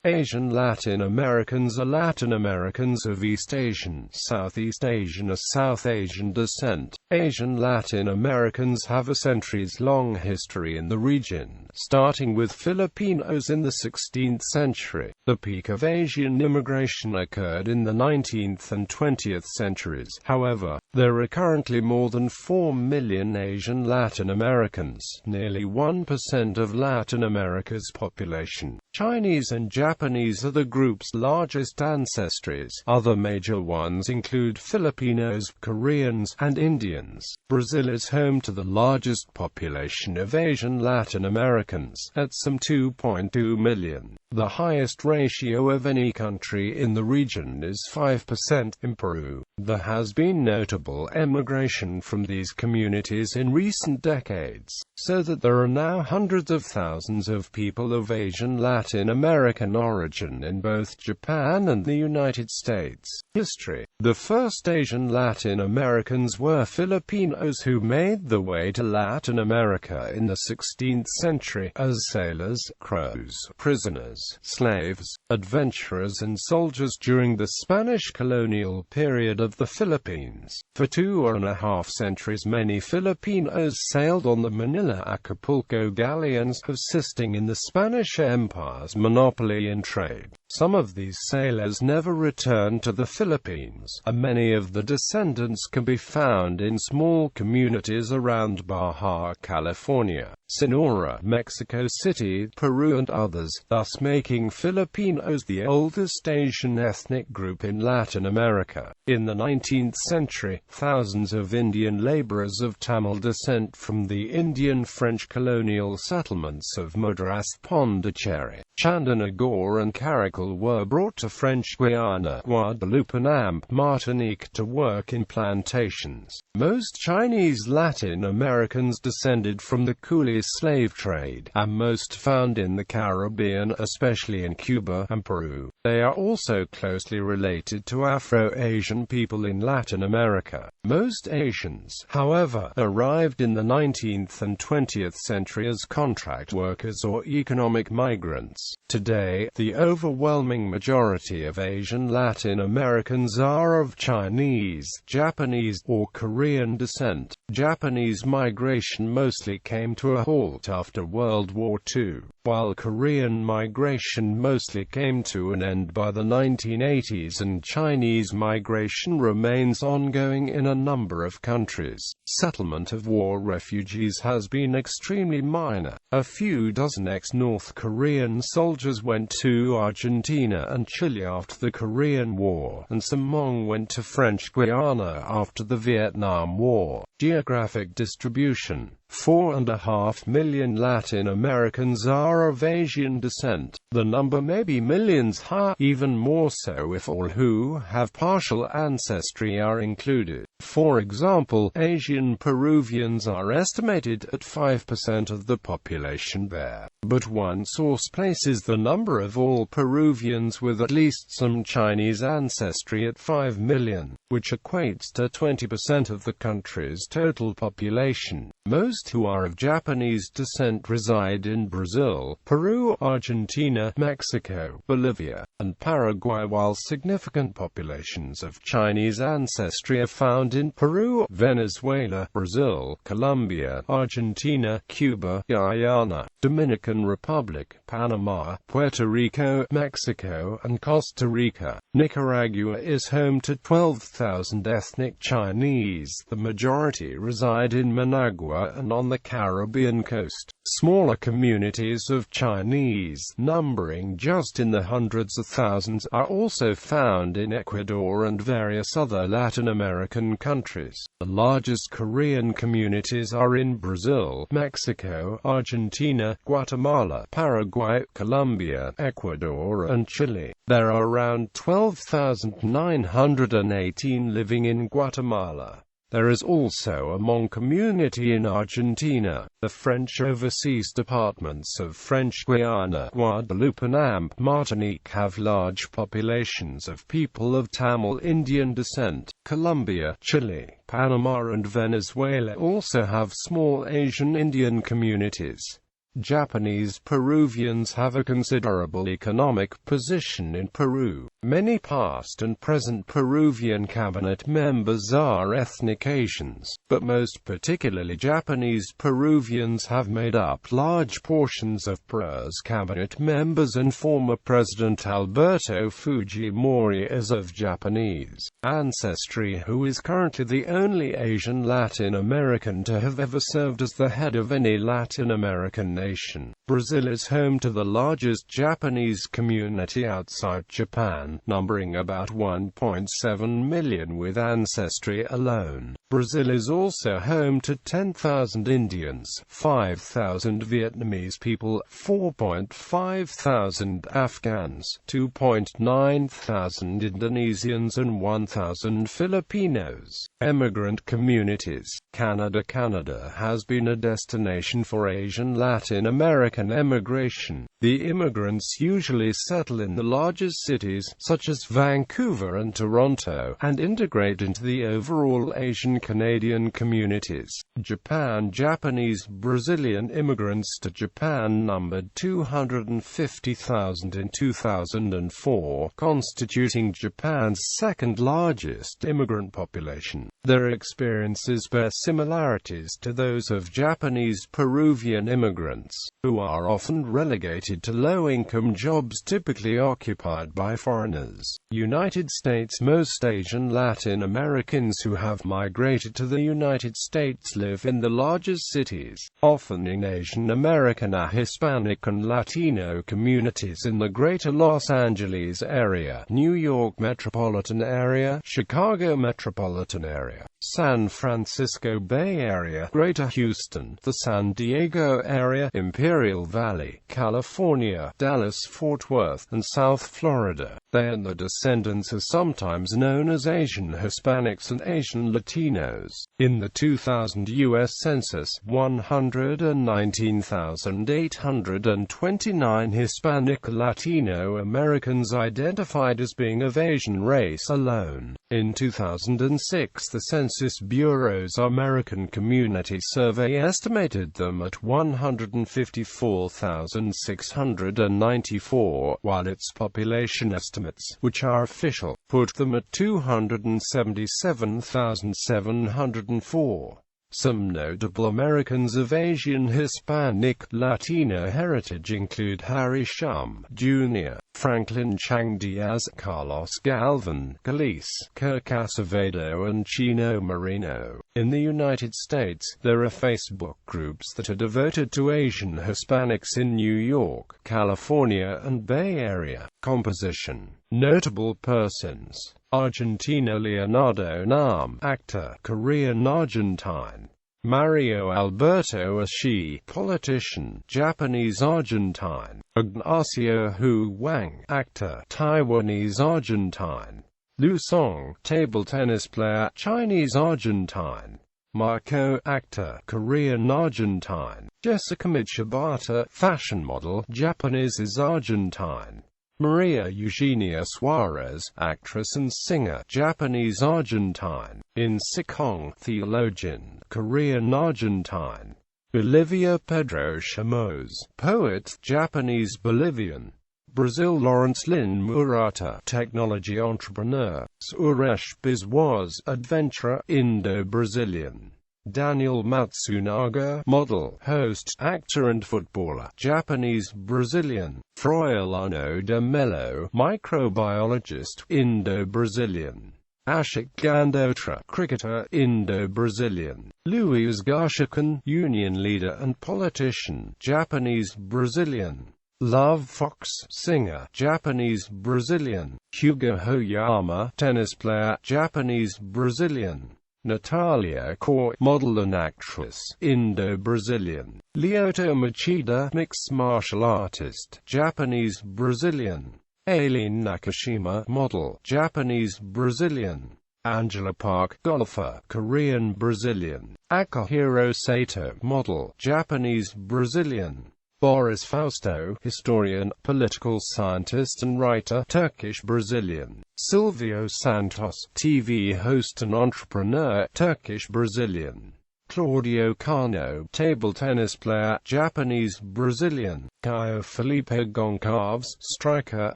Asian Latin Americans are Latin Americans of East Asian, Southeast Asian or South Asian descent. Asian Latin Americans have a centuries-long history in the region, starting with Filipinos in the 16th century. The peak of Asian immigration occurred in the 19th and 20th centuries. However, there are currently more than 4 million Asian Latin Americans, nearly 1% of Latin America's population. Chinese and Japanese are the group's largest ancestries. Other major ones include Filipinos, Koreans, and Indians. Brazil is home to the largest population of Asian Latin Americans, at some 2.2 million. The highest ratio of any country in the region is 5%. In Peru, there has been notable emigration from these communities in recent decades, so that there are now hundreds of thousands of people of Asian Latin American origin in both Japan and the United States. History. The first Asian Latin Americans were Filipinos who made the way to Latin America in the 16th century as sailors, crews, prisoners, slaves, adventurers and soldiers during the Spanish colonial period of the Philippines. For 2.5 centuries many Filipinos sailed on the Manila-Acapulco galleons, assisting in the Spanish Empire's monopoly in trade. Some of these sailors never returned to the Philippines, and many of the descendants can be found in small communities around Baja California, Sonora, Mexico City, Peru and others, thus making Filipinos the oldest Asian ethnic group in Latin America. In the 19th century, thousands of Indian laborers of Tamil descent from the Indian-French colonial settlements of Madras, Pondicherry, Chandernagore and Caracal were brought to French Guiana, Guadeloupe and Martinique to work in plantations. Most Chinese Latin Americans descended from the coolie slave trade, and most found in the Caribbean, especially in Cuba and Peru. They are also closely related to Afro-Asian people in Latin America. Most Asians, however, arrived in the 19th and 20th century as contract workers or economic migrants. Today, the overwhelming majority of Asian Latin Americans are of Chinese, Japanese, or Korean descent. Japanese migration mostly came to a halt after World War II, while Korean migration mostly came to an end by the 1980s, and Chinese migration remains ongoing in a number of countries. Settlement of war refugees has been extremely minor. A few dozen ex-North Korean soldiers went to Argentina and Chile after the Korean War, and some Hmong went to French Guiana after the Vietnam War. Geographic distribution. 4.5 million Latin Americans are of Asian descent. The number may be millions higher, even more so if all who have partial ancestry are included. For example, Asian Peruvians are estimated at 5% of the population there, but one source places the number of all Peruvians with at least some Chinese ancestry at 5 million, which equates to 20% of the country's total population. Most who are of Japanese descent reside in Brazil, Peru, Argentina, Mexico, Bolivia, and Paraguay, while significant populations of Chinese ancestry are found in Peru, Venezuela, Brazil, Colombia, Argentina, Cuba, Guyana, Dominican Republic, Panama, Puerto Rico, Mexico, and Costa Rica. Nicaragua is home to 12,000 ethnic Chinese. The majority reside in Managua and on the Caribbean coast. Smaller communities of Chinese, numbering just in the hundreds of thousands, are also found in Ecuador and various other Latin American countries. The largest Korean communities are in Brazil, Mexico, Argentina, Guatemala, Paraguay, Colombia, Ecuador, and Chile. There are around 12,918 living in Guatemala. There is also a Hmong community in Argentina. The French overseas departments of French Guiana, Guadeloupe and Martinique have large populations of people of Tamil Indian descent. Colombia, Chile, Panama and Venezuela also have small Asian Indian communities. Japanese Peruvians have a considerable economic position in Peru. Many past and present Peruvian cabinet members are ethnic Asians, but most particularly Japanese Peruvians have made up large portions of Peru's cabinet members, and former President Alberto Fujimori is of Japanese ancestry, who is currently the only Asian Latin American to have ever served as the head of any Latin American nation. Brazil is home to the largest Japanese community outside Japan, numbering about 1.7 million with ancestry alone. Brazil is also home to 10,000 Indians, 5,000 Vietnamese people, 4.5 thousand Afghans, 2.9 thousand Indonesians and 1,000 Filipinos. Immigrant communities. Canada has been a destination for Asian Latin American emigration. The immigrants usually settle in the largest cities, such as Vancouver and Toronto, and integrate into the overall Asian Canadian communities. Japanese Brazilian immigrants to Japan numbered 250,000 in 2004, constituting Japan's second largest immigrant population. Their experiences bear similarities to those of Japanese Peruvian immigrants, who are often relegated to low-income jobs typically occupied by foreigners. United States. Most Asian Latin Americans who have migrated to the United States live in the largest cities, often in Asian American, Hispanic and Latino communities in the greater Los Angeles area, New York metropolitan area, Chicago metropolitan area, San Francisco Bay Area, Greater Houston, the San Diego area, Imperial Valley, California, Dallas-Fort Worth, and South Florida. They and the descendants are sometimes known as Asian Hispanics and Asian Latinos. In the 2000 U.S. Census, 119,829 Hispanic Latino Americans identified as being of Asian race alone. In 2006, the Census Bureau's American Community Survey estimated them at 154,694, while its population estimates, which are official, put them at 277,704. Some notable Americans of Asian Hispanic Latino heritage include Harry Shum, Jr., Franklin Chang Diaz, Carlos Galvan, Galice, Kirk Acevedo and Chino Marino. In the United States, there are Facebook groups that are devoted to Asian Hispanics in New York, California and Bay Area. Composition. Notable persons. Argentino Leonardo Nam, actor, Korean-Argentine. Mario Alberto Ashi, politician, Japanese-Argentine. Ignacio Hu Wang, actor, Taiwanese-Argentine. Liu Song, table tennis player, Chinese-Argentine. Marco, actor, Korean-Argentine. Jessica Michibata, fashion model, Japanese-Argentine. Maria Eugenia Suarez, actress and singer, Japanese-Argentine. In Sikong, theologian, Korean-Argentine. Bolivia Pedro Chamos, poet, Japanese-Bolivian. Brazil Lawrence Lynn Murata, technology entrepreneur. Suresh Biswas, adventurer, Indo-Brazilian. Daniel Matsunaga, model, host, actor and footballer, Japanese-Brazilian. Froilano de Mello, microbiologist, Indo-Brazilian. Ashik Gandotra, cricketer, Indo-Brazilian. Luis Garshakan, union leader and politician, Japanese-Brazilian. Love Fox, singer, Japanese-Brazilian. Hugo Hoyama, tennis player, Japanese-Brazilian. Natalia Kor, model and actress, Indo-Brazilian. Lyoto Machida, mixed martial artist, Japanese-Brazilian. Aileen Nakashima, model, Japanese-Brazilian. Angela Park, golfer, Korean-Brazilian. Akihiro Sato, model, Japanese-Brazilian. Boris Fausto, historian, political scientist and writer, Turkish-Brazilian. Silvio Santos, TV host and entrepreneur, Turkish-Brazilian. Claudio Cano, table tennis player, Japanese Brazilian. Caio Felipe Goncalves, striker,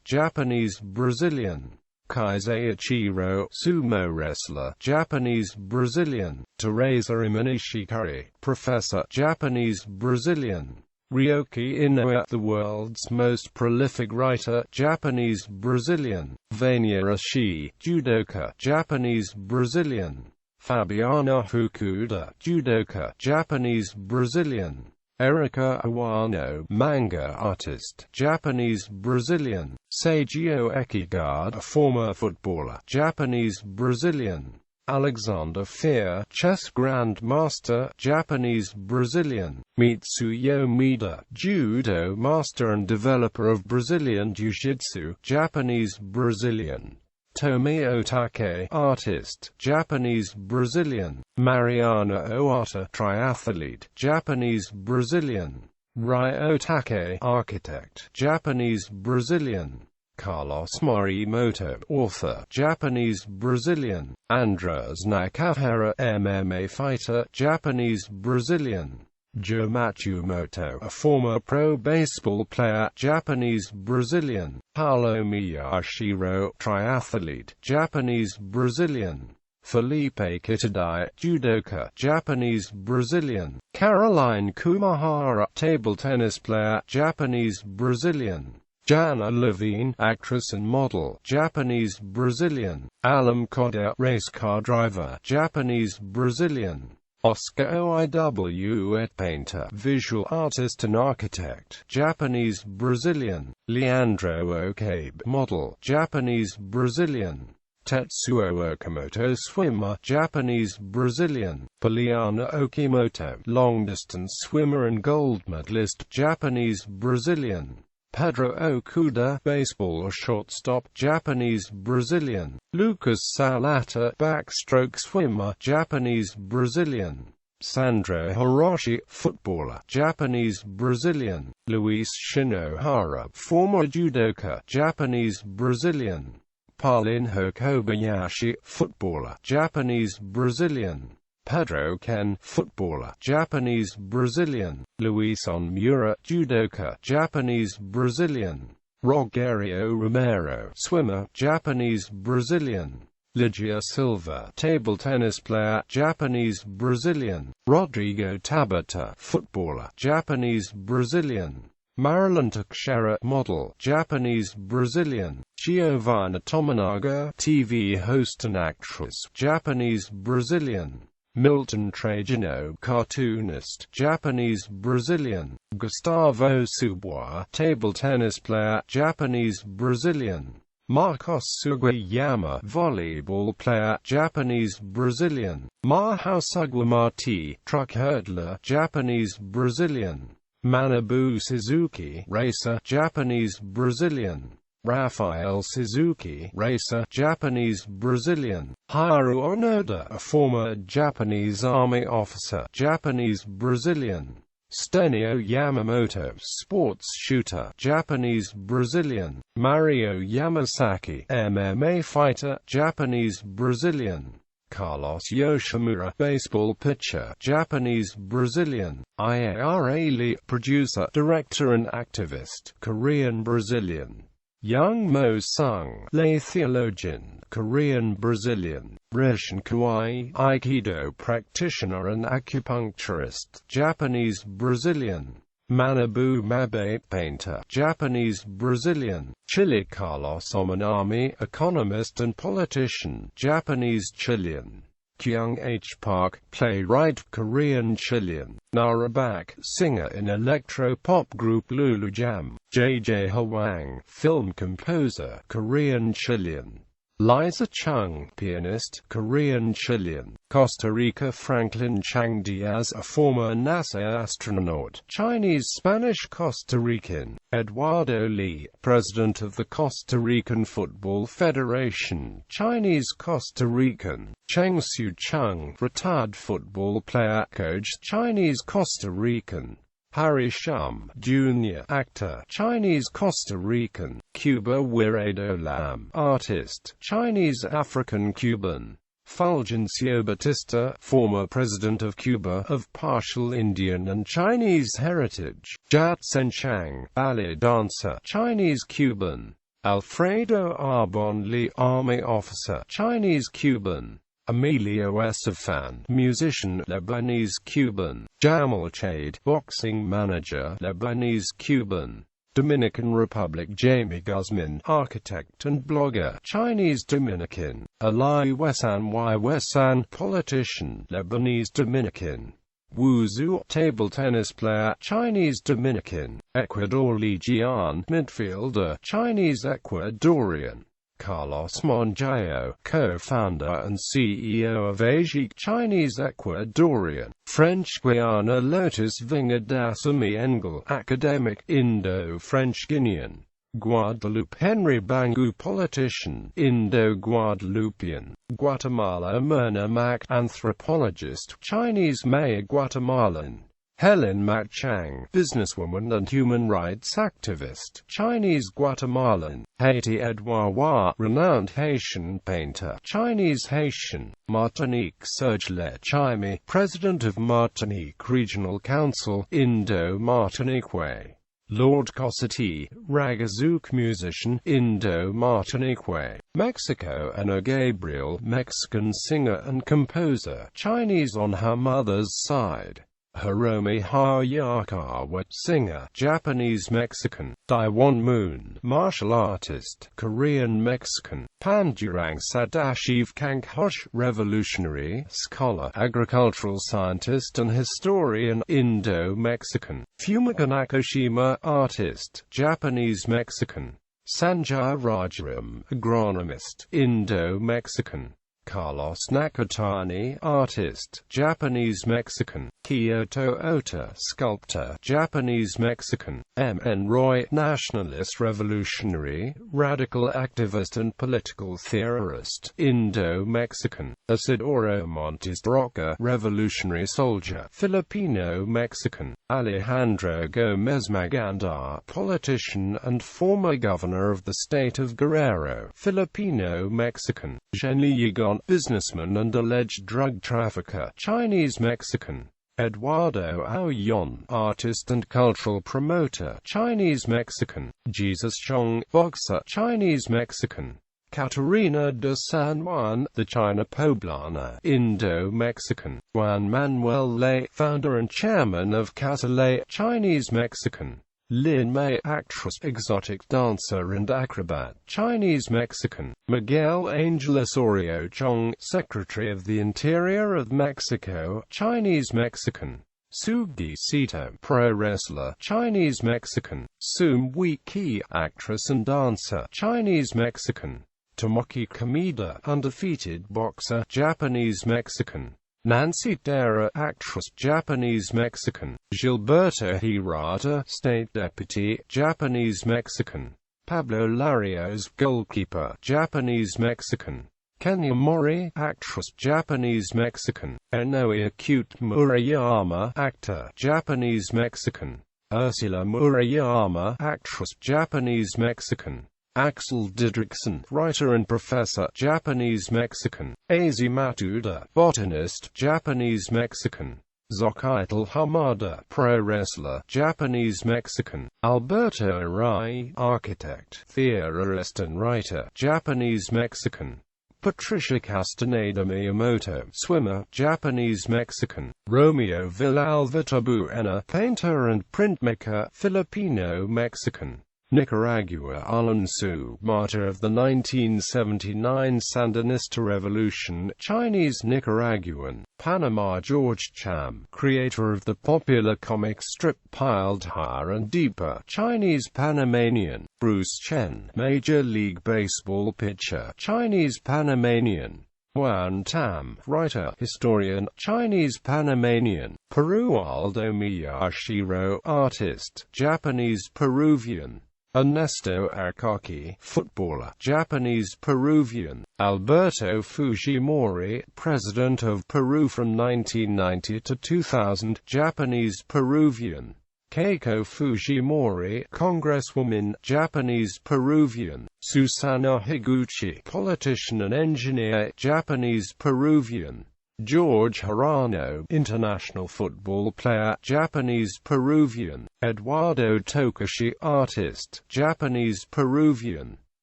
Japanese Brazilian. Kaizei Ichiro, sumo wrestler, Japanese Brazilian. Teresa Imanishikari, professor, Japanese Brazilian. Ryoki Inoue, the world's most prolific writer, Japanese Brazilian. Vania Ishii, judoka, Japanese Brazilian. Fabiana Fukuda, judoka, Japanese Brazilian. Erika Iwano, manga artist, Japanese Brazilian. Seijio Ekigard, a former footballer, Japanese Brazilian. Alexander Fear, chess grandmaster, Japanese Brazilian. Mitsuyo Mida, judo master and developer of Brazilian jiu-jitsu, Japanese Brazilian. Tomio Take, artist, Japanese Brazilian. Mariana Owata, triathlete, Japanese Brazilian. Ryo Take, architect, Japanese Brazilian. Carlos Morimoto, author, Japanese Brazilian. Andres Nakahara, MMA fighter, Japanese Brazilian. Joe Matsumoto, a former pro baseball player, Japanese Brazilian. Paulo Miyashiro, triathlete, Japanese Brazilian. Felipe Kitadai, judoka, Japanese Brazilian. Caroline Kumahara, table tennis player, Japanese Brazilian. Jana Levine, actress and model, Japanese Brazilian. Alam Koda, race car driver, Japanese Brazilian. Oscar Oiw, painter, visual artist and architect, Japanese Brazilian. Leandro Okabe, model, Japanese Brazilian. Tetsuo Okamoto, swimmer, Japanese Brazilian. Poliana Okimoto, long-distance swimmer and gold medalist, Japanese Brazilian. Pedro Okuda, baseball shortstop, Japanese Brazilian. Lucas Salata, backstroke swimmer, Japanese Brazilian. Sandro Hiroshi, footballer, Japanese Brazilian. Luis Shinohara, former judoka, Japanese Brazilian. Paulinho Kobayashi, footballer, Japanese Brazilian. Pedro Ken, footballer, Japanese Brazilian. Luis Onmura, judoka, Japanese Brazilian. Rogerio Romero, swimmer, Japanese Brazilian. Ligia Silva, table tennis player, Japanese Brazilian. Rodrigo Tabata, footballer, Japanese Brazilian. Marilyn Teixeira, model, Japanese Brazilian. Giovanna Tominaga, TV host and actress, Japanese Brazilian. Milton Trajano, cartoonist, Japanese Brazilian. Gustavo Subois, table tennis player, Japanese Brazilian. Marcos Sugiyama, volleyball player, Japanese Brazilian. Maho Sugawamati, truck hurdler, Japanese Brazilian. Manabu Suzuki, racer, Japanese Brazilian. Rafael Suzuki, racer, Japanese Brazilian. Haru Onoda, a former Japanese army officer, Japanese Brazilian. Stenio Yamamoto, sports shooter, Japanese Brazilian. Mario Yamasaki, MMA fighter, Japanese Brazilian. Carlos Yoshimura, baseball pitcher, Japanese Brazilian. Iara Lee, producer, director and activist, Korean Brazilian. Young Mo Sung, lay theologian, Korean Brazilian. Rishin Kawai, Aikido practitioner and acupuncturist, Japanese Brazilian. Manabu Mabe, painter, Japanese Brazilian. Chile Carlos Omanami, economist and politician, Japanese Chilean. Kyung H. Park, playwright, Korean Chilean. Nara Bak, singer in electro-pop group Lulu Jam. J.J. Hwang, film composer, Korean Chilean. Liza Chung, pianist, Korean Chilean. Costa Rica Franklin Chang Diaz, a former NASA astronaut, Chinese Spanish Costa Rican. Eduardo Lee, president of the Costa Rican Football Federation, Chinese Costa Rican. Cheng Su Chung, retired football player, coach, Chinese Costa Rican. Harry Shum, Jr., actor, Chinese Costa Rican. Cuba Wiredo Lam, artist, Chinese African Cuban. Fulgencio Batista, former president of Cuba, of partial Indian and Chinese heritage. Jatsen Chang, ballet dancer, Chinese-Cuban. Alfredo Arbon Lee, army officer, Chinese-Cuban. Emilio Estefan, musician, Lebanese-Cuban. Jamal Chade, boxing manager, Lebanese-Cuban. Dominican Republic. Jamie Guzman, architect and blogger, Chinese-Dominican. Ali Wesan Y. Wesan, politician, Lebanese-Dominican. Wu Zhu, table tennis player, Chinese-Dominican. Ecuador Li Jian, midfielder, Chinese-Ecuadorian. Carlos Monjayo, co-founder and CEO of Asia, Chinese-Ecuadorian. French Guiana. Lotus Vingadasamy Engel, academic, Indo-French Guinean. Guadeloupe. Henry Bangu, politician, Indo-Guadeloupean. Guatemala. Myrna Mac, anthropologist, Chinese Maya Guatemalan. Helen Mac Chang, businesswoman and human rights activist, Chinese-Guatemalan. Haiti. Edouard Wa, renowned Haitian painter, Chinese-Haitian. Martinique. Serge Letchimy, president of Martinique Regional Council, Indo-Martinique. Lord Cossati, Ragazook musician, Indo-Martinique. Mexico. Ana Gabriel, Mexican singer and composer, Chinese on her mother's side. Hiromi Hayakawa, singer, Japanese-Mexican. Daiwan Moon, martial artist, Korean-Mexican. Pandurang Sadashiv Kankhosh, revolutionary, scholar, agricultural scientist and historian, Indo-Mexican. Fumika Nakashima, artist, Japanese-Mexican. Sanjay Rajaram, agronomist, Indo-Mexican. Carlos Nakatani, artist, Japanese-Mexican. Kyoto Ota, sculptor, Japanese-Mexican. M. N. Roy, nationalist revolutionary, radical activist and political theorist, Indo-Mexican. Isidoro Montes Roca, revolutionary soldier, Filipino-Mexican. Alejandro Gomez Maganda, politician and former governor of the state of Guerrero, Filipino-Mexican. Zhenli Yigon, businessman and alleged drug trafficker, Chinese-Mexican. Eduardo Aoyon, artist and cultural promoter, Chinese-Mexican. Jesus Chong, boxer, Chinese-Mexican. Catarina de San Juan, the China Poblana, Indo-Mexican. Juan Manuel Ley, founder and chairman of Catalay, Chinese-Mexican. Lin May, actress, exotic dancer and acrobat, Chinese-Mexican. Miguel Angel Osorio Chong, Secretary of the Interior of Mexico, Chinese-Mexican. Sugi Sito, pro wrestler, Chinese-Mexican. Sum Wee Ki, actress and dancer, Chinese-Mexican. Tomoki Kamida, undefeated boxer, Japanese-Mexican. Nancy Dara, actress, Japanese-Mexican. Gilberto Hirata, state deputy, Japanese-Mexican. Pablo Larios, goalkeeper, Japanese-Mexican. Kenya Mori, actress, Japanese-Mexican. Enoe Acute Murayama, actor, Japanese-Mexican. Ursula Murayama, actress, Japanese-Mexican. Axel Didrikson, writer and professor, Japanese-Mexican. Azi Matuda, botanist, Japanese-Mexican. Zokaitel Hamada, pro wrestler, Japanese-Mexican. Alberto Arai, architect, theorist and writer, Japanese-Mexican. Patricia Castaneda Miyamoto, swimmer, Japanese-Mexican. Romeo Villalva Tabuena, painter and printmaker, Filipino-Mexican. Nicaragua. Alan Su, martyr of the 1979 Sandinista Revolution, Chinese-Nicaraguan. Panama. George Cham, creator of the popular comic strip Piled Higher and Deeper, Chinese-Panamanian. Bruce Chen, Major League Baseball pitcher, Chinese-Panamanian. Juan Tam, writer, historian, Chinese-Panamanian. Peru. Aldo Miyashiro, artist, Japanese-Peruvian. Ernesto Akaki, footballer, Japanese-Peruvian. Alberto Fujimori, president of Peru from 1990 to 2000, Japanese-Peruvian. Keiko Fujimori, Congresswoman, Japanese-Peruvian. Susanna Higuchi, politician and engineer, Japanese-Peruvian. George Hirano, international football player, Japanese-Peruvian. Eduardo Tokushi, artist, Japanese-Peruvian.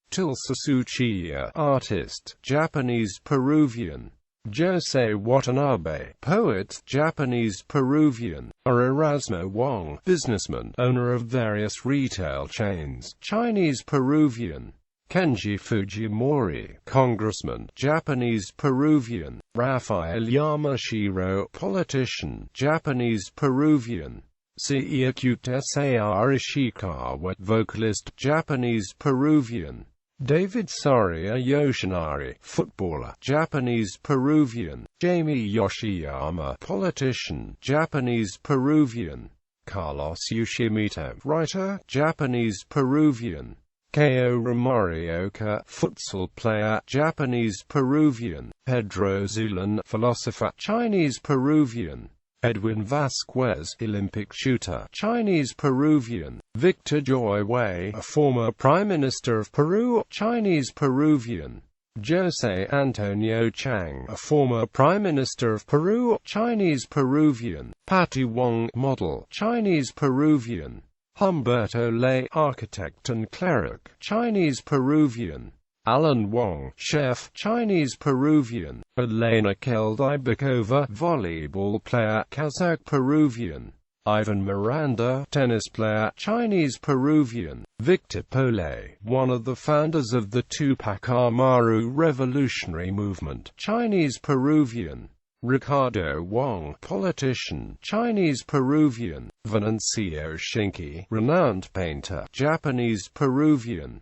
Tilsa Tsuchiya, artist, Japanese-Peruvian. Jose Watanabe, poet, Japanese-Peruvian. Erasmo Wong, businessman, owner of various retail chains, Chinese-Peruvian. Kenji Fujimori, congressman, Japanese-Peruvian. Rafael Yamashiro, politician, Japanese-Peruvian. Seiyuki Sayar Ishikawa, vocalist, Japanese-Peruvian. David Soria Yoshinari, footballer, Japanese-Peruvian. Jamie Yoshiyama, politician, Japanese-Peruvian. Carlos Yoshimoto, writer, Japanese-Peruvian. Keo Morioka, futsal player, Japanese-Peruvian. Pedro Zulan, philosopher, Chinese-Peruvian. Edwin Vasquez, Olympic shooter, Chinese-Peruvian. Victor Joy Wei, a former Prime Minister of Peru, Chinese-Peruvian. Jose Antonio Chang, a former Prime Minister of Peru, Chinese-Peruvian. Patty Wong, model, Chinese-Peruvian. Humberto Ley, architect and cleric, Chinese-Peruvian. Alan Wong, chef, Chinese-Peruvian. Elena Keldybekova, volleyball player, Kazakh-Peruvian. Ivan Miranda, tennis player, Chinese-Peruvian. Victor Pole, one of the founders of the Tupac Amaru revolutionary movement, Chinese-Peruvian. Ricardo Wong, politician, Chinese-Peruvian. Venancio Shinki, renowned painter, Japanese-Peruvian.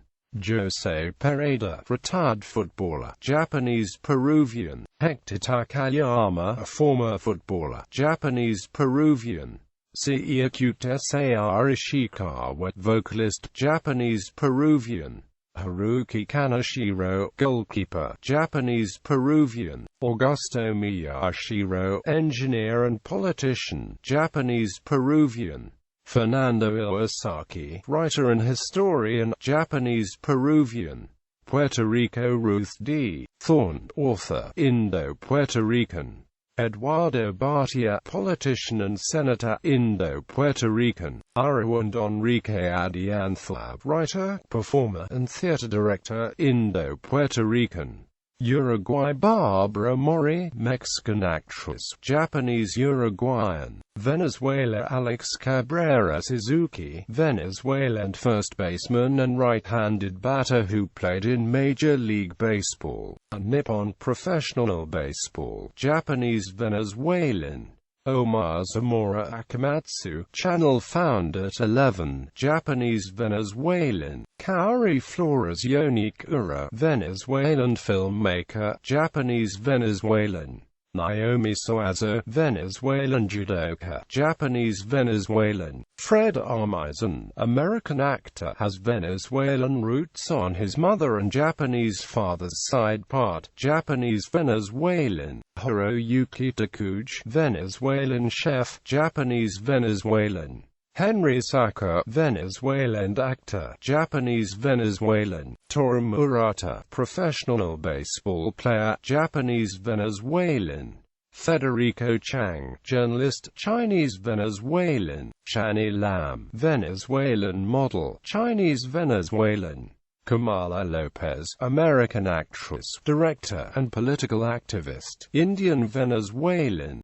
Jose Pereda, retired footballer, Japanese-Peruvian. Hector Takayama, a former footballer, Japanese-Peruvian. Seiyuki Sayar Ishikawa, vocalist, Japanese-Peruvian. Haruki Kaneshiro, goalkeeper, Japanese-Peruvian. Augusto Miyashiro, engineer and politician, Japanese-Peruvian. Fernando Iwasaki, writer and historian, Japanese-Peruvian. Puerto Rico. Ruth D. Thorne, author, Indo-Puerto Rican. Eduardo Batia, politician and senator, Indo-Puerto Rican. Arwand Enrique Adianza, writer, performer and theater director, Indo-Puerto Rican. Uruguay. Barbara Mori, Mexican actress, Japanese-Uruguayan. Venezuela. Alex Cabrera Suzuki, Venezuelan first baseman and right-handed batter who played in Major League Baseball, and Nippon Professional Baseball, Japanese-Venezuelan. Omar Zamora Akamatsu, channel found at 11, Japanese-Venezuelan. Kaori Flores Yonikura, Venezuelan filmmaker, Japanese-Venezuelan. Naomi Soazo, Venezuelan judoka, Japanese-Venezuelan. Fred Armisen, American actor, has Venezuelan roots on his mother and Japanese father's side, part Japanese-Venezuelan. Hiroyuki Takuji, Venezuelan chef, Japanese-Venezuelan. Henry Saka, Venezuelan actor, Japanese-Venezuelan. Toru Murata, professional baseball player, Japanese-Venezuelan. Federico Chang, journalist, Chinese-Venezuelan. Shani Lam, Venezuelan model, Chinese-Venezuelan. Kamala Lopez, American actress, director, and political activist, Indian-Venezuelan.